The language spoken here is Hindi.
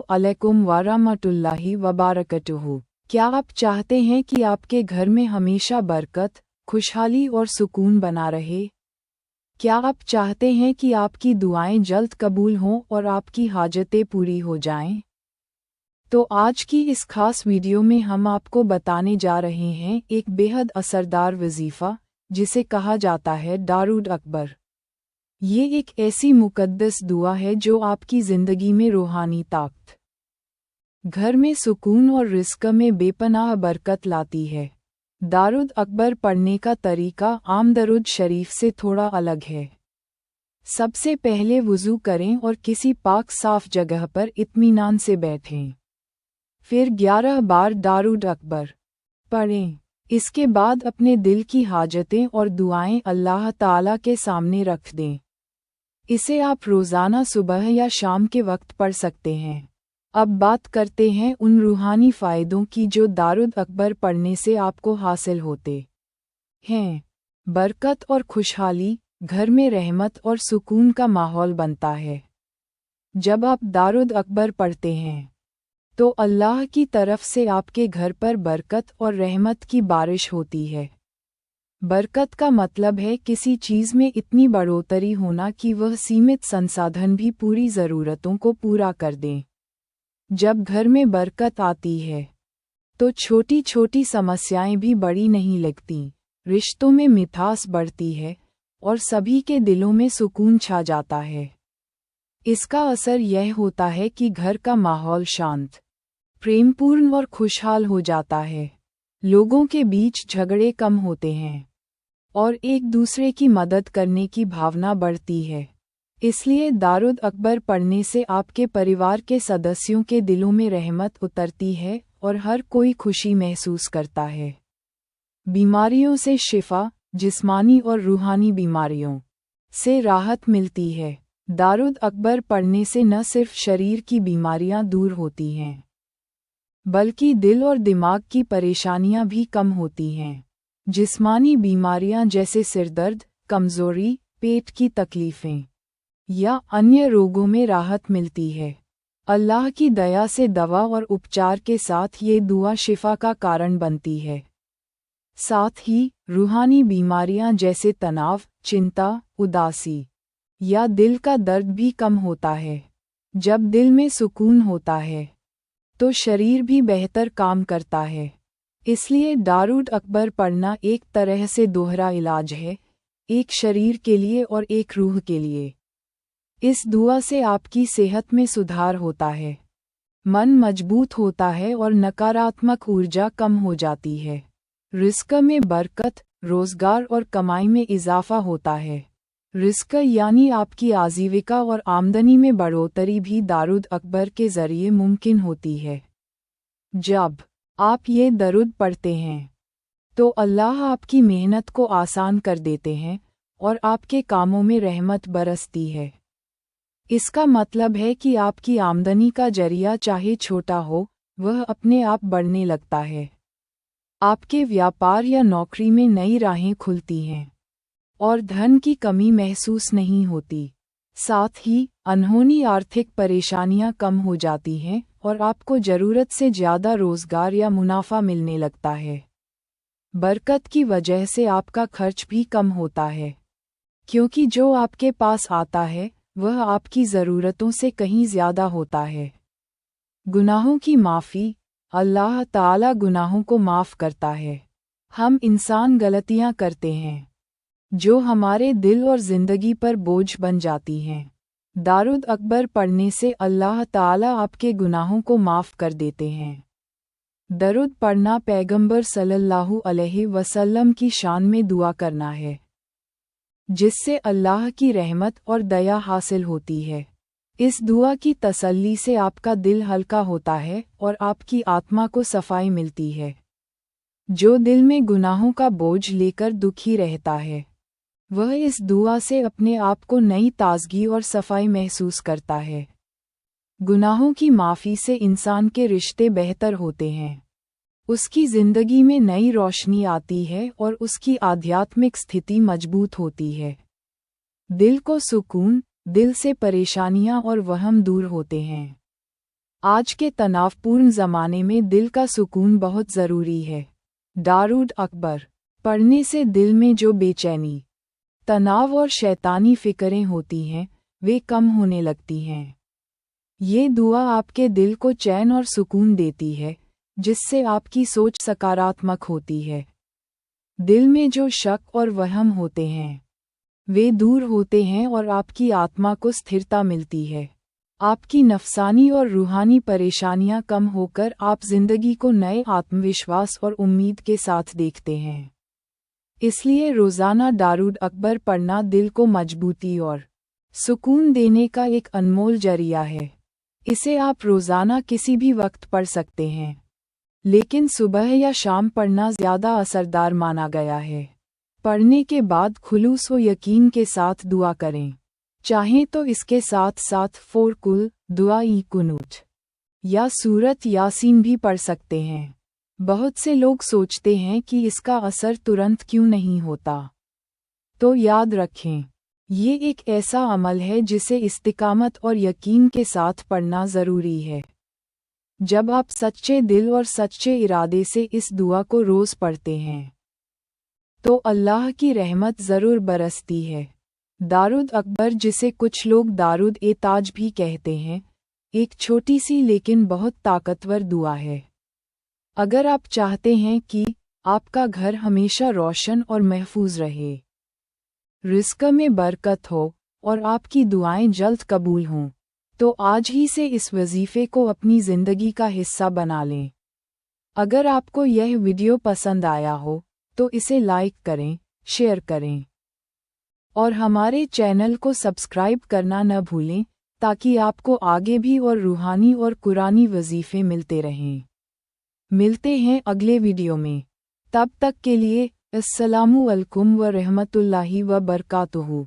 अलैकुम वरहमतुल्लाहि वबारकतुहू। क्या आप चाहते हैं कि आपके घर में हमेशा बरकत, खुशहाली और सुकून बना रहे? क्या आप चाहते हैं कि आपकी दुआएं जल्द कबूल हों और आपकी हाजतें पूरी हो जाएं? तो आज की इस खास वीडियो में हम आपको बताने जा रहे हैं एक बेहद असरदार वजीफ़ा, जिसे कहा जाता है दारूद अकबर। ये एक ऐसी मुक़द्दस दुआ है जो आपकी ज़िंदगी में रूहानी ताकत, घर में सुकून और रिज़्क़ में बेपनाह बरकत लाती है। दारूद अकबर पढ़ने का तरीका आम दरूद शरीफ से थोड़ा अलग है। सबसे पहले वुज़ू करें और किसी पाक साफ जगह पर इत्मीनान से बैठें। फिर 11 बार दारूद अकबर पढ़ें। इसके बाद अपने दिल की हाजतें और दुआएं अल्लाह ताला के सामने रख दें। इसे आप रोज़ाना सुबह या शाम के वक्त पढ़ सकते हैं। अब बात करते हैं उन रूहानी फ़ायदों की जो दारूद अकबर पढ़ने से आपको हासिल होते हैं। बरकत और खुशहाली, घर में रहमत और सुकून का माहौल बनता है। जब आप दारूद अकबर पढ़ते हैं तो अल्लाह की तरफ से आपके घर पर बरकत और रहमत की बारिश होती है। बरकत का मतलब है किसी चीज़ में इतनी बढ़ोतरी होना कि वह सीमित संसाधन भी पूरी ज़रूरतों को पूरा कर दें। जब घर में बरकत आती है तो छोटी छोटी समस्याएं भी बड़ी नहीं लगती, रिश्तों में मिठास बढ़ती है और सभी के दिलों में सुकून छा जाता है। इसका असर यह होता है कि घर का माहौल शांत, प्रेमपूर्ण और खुशहाल हो जाता है। लोगों के बीच झगड़े कम होते हैं और एक दूसरे की मदद करने की भावना बढ़ती है। इसलिए दारूद अकबर पढ़ने से आपके परिवार के सदस्यों के दिलों में रहमत उतरती है और हर कोई खुशी महसूस करता है। बीमारियों से शिफा, जिस्मानी और रूहानी बीमारियों से राहत मिलती है। दारूद अकबर पढ़ने से न सिर्फ शरीर की बीमारियां दूर होती हैं, बल्कि दिल और दिमाग की परेशानियां भी कम होती हैं। जिस्मानी बीमारियां जैसे सिरदर्द, कमज़ोरी, पेट की तकलीफ़ें या अन्य रोगों में राहत मिलती है। अल्लाह की दया से दवा और उपचार के साथ ये दुआ शिफा का कारण बनती है। साथ ही रूहानी बीमारियां जैसे तनाव, चिंता, उदासी या दिल का दर्द भी कम होता है। जब दिल में सुकून होता है तो शरीर भी बेहतर काम करता है। इसलिए दारूद अकबर पढ़ना एक तरह से दोहरा इलाज है, एक शरीर के लिए और एक रूह के लिए। इस दुआ से आपकी सेहत में सुधार होता है, मन मजबूत होता है और नकारात्मक ऊर्जा कम हो जाती है। रिज़्क़ में बरकत, रोज़गार और कमाई में इजाफ़ा होता है। रिज़्क़ यानी आपकी आजीविका और आमदनी में बढ़ोतरी भी दारूद अकबर के ज़रिए मुमकिन होती है। जब आप ये दरूद पढ़ते हैं तो अल्लाह आपकी मेहनत को आसान कर देते हैं और आपके कामों में रहमत बरसती है। इसका मतलब है कि आपकी आमदनी का जरिया चाहे छोटा हो, वह अपने आप बढ़ने लगता है। आपके व्यापार या नौकरी में नई राहें खुलती हैं और धन की कमी महसूस नहीं होती। साथ ही अनहोनी आर्थिक परेशानियां कम हो जाती हैं और आपको ज़रूरत से ज़्यादा रोज़गार या मुनाफा मिलने लगता है। बरकत की वजह से आपका खर्च भी कम होता है, क्योंकि जो आपके पास आता है वह आपकी ज़रूरतों से कहीं ज़्यादा होता है। गुनाहों की माफ़ी, अल्लाह ताला गुनाहों को माफ़ करता है। हम इंसान गलतियां करते हैं जो हमारे दिल और ज़िंदगी पर बोझ बन जाती हैं। दारूद अकबर पढ़ने से अल्लाह ताला आपके गुनाहों को माफ़ कर देते हैं। दरूद पढ़ना पैगंबर सल्लल्लाहु अलैहि वसल्लम की शान में दुआ करना है, जिससे अल्लाह की रहमत और दया हासिल होती है। इस दुआ की तसल्ली से आपका दिल हल्का होता है और आपकी आत्मा को सफाई मिलती है। जो दिल में गुनाहों का बोझ लेकर दुखी रहता है, वह इस दुआ से अपने आप को नई ताजगी और सफाई महसूस करता है। गुनाहों की माफ़ी से इंसान के रिश्ते बेहतर होते हैं, उसकी ज़िंदगी में नई रोशनी आती है और उसकी आध्यात्मिक स्थिति मजबूत होती है। दिल को सुकून, दिल से परेशानियां और वहम दूर होते हैं। आज के तनावपूर्ण ज़माने में दिल का सुकून बहुत ज़रूरी है। दारूद अकबर। पढ़ने से दिल में जो बेचैनी, तनाव और शैतानी फिक्रें होती हैं, वे कम होने लगती हैं। ये दुआ आपके दिल को चैन और सुकून देती है, जिससे आपकी सोच सकारात्मक होती है। दिल में जो शक और वहम होते हैं, वे दूर होते हैं और आपकी आत्मा को स्थिरता मिलती है। आपकी नफसानी और रूहानी परेशानियां कम होकर आप जिंदगी को नए आत्मविश्वास और उम्मीद के साथ देखते हैं। इसलिए रोज़ाना दारूद अकबर पढ़ना दिल को मजबूती और सुकून देने का एक अनमोल जरिया है। इसे आप रोज़ाना किसी भी वक्त पढ़ सकते हैं, लेकिन सुबह या शाम पढ़ना ज़्यादा असरदार माना गया है। पढ़ने के बाद खुलूस व यकीन के साथ दुआ करें। चाहें तो इसके साथ साथ फ़ोरकुल, दुआ-ई-कुनूत या सूरत यासीन भी पढ़ सकते हैं। बहुत से लोग सोचते हैं कि इसका असर तुरंत क्यों नहीं होता। तो याद रखें, ये एक ऐसा अमल है जिसे इस्तिकामत और यकीन के साथ पढ़ना ज़रूरी है। जब आप सच्चे दिल और सच्चे इरादे से इस दुआ को रोज़ पढ़ते हैं, तो अल्लाह की रहमत ज़रूर बरसती है। दारूद अकबर, जिसे कुछ लोग दारूद ए ताज भी कहते हैं, एक छोटी सी लेकिन बहुत ताकतवर दुआ है। अगर आप चाहते हैं कि आपका घर हमेशा रोशन और महफूज रहे, रिज़्क़ में बरकत हो और आपकी दुआएं जल्द कबूल हों, तो आज ही से इस वजीफ़े को अपनी ज़िंदगी का हिस्सा बना लें। अगर आपको यह वीडियो पसंद आया हो, तो इसे लाइक करें, शेयर करें और हमारे चैनल को सब्सक्राइब करना न भूलें, ताकि आपको आगे भी और रूहानी और कुरानी वजीफ़े मिलते रहें। मिलते हैं अगले वीडियो में। तब तक के लिए अस्सलामु अलैकुम व रहमतुल्लाहि व बरकातुहू।